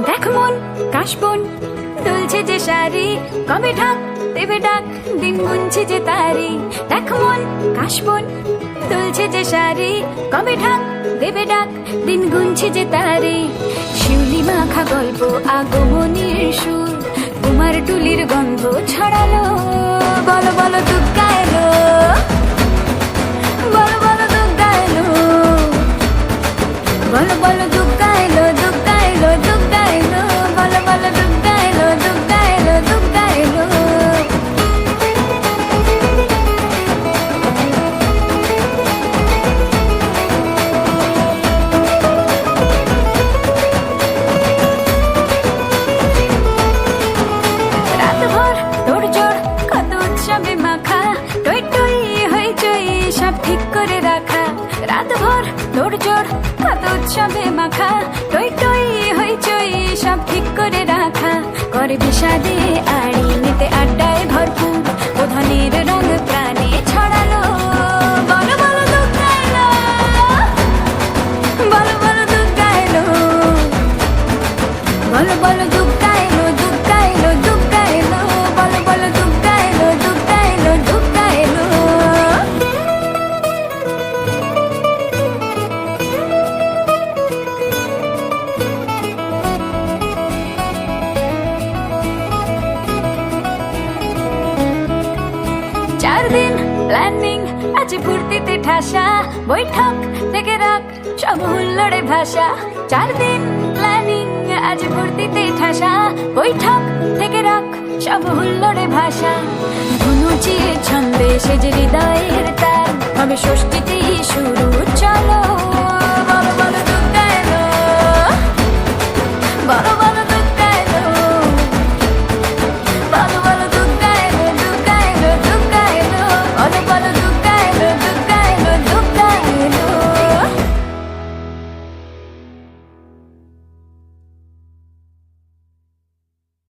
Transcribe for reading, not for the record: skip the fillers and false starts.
দেখ মন কাশবন দুলছে যে শাড়ি, কবে ঢাক দেবে ডাক, দিন গুনছে যে তারি। দেখ মন কাশবন দুলছে যে শাড়ি, কবে ঢাক দেবে ডাক, দিন গুনছে যে তারি। শিউলি মাখা গল্প আগমনীর সুর, তোমার টুলির গন্ধ ছড়ালো। বলো বলো দুগ্গা এলো, বলো বলো দুগ্গা এলো, বলো বলো দুগ্গা এলো, দুগ্গা এলো, দুগ্গা এলো, বলো বলো দুগ্গা এলো, দুগ্গা এলো, দুগ্গা এলো। রাতভর তোড়জোড় কত উৎসবে মাখা, টই টই হইচই সব ঠিক করে রাখা। রাতভর তোড়জোড় কত উৎসবে মাখা, টই টই হইচই সব ঠিক করে রাখা। করে বিষাদে আড়ি নিতে আড্ডায় ভরপুর, প্রধানের রং প্রাণে ছড়ালো। বলো বলো দুগ্গা এলো, বলো বলো দুগ্গা এলো, বলো বলো দুগ্গা এলো, দুগ্গা এলো, দুগ্গা এলো, বলো বলো দুগ্গা এলো, দুগ্গা এলো, দুগ্গা এলো। চার দিন প্ল্যানিং আজ ফুর্তিতে ঠাসা, বৈঠক থেকে রাখ সব হুল্লোড়ে ভাষা। চার দিন প্ল্যানিং আজ ফুর্তিতে ঠাসা, বৈঠক থেকে রাখ সব হুল্লোড়ে ভাষা। ধনুচির ছন্দে সেজে হৃদয়ের তার,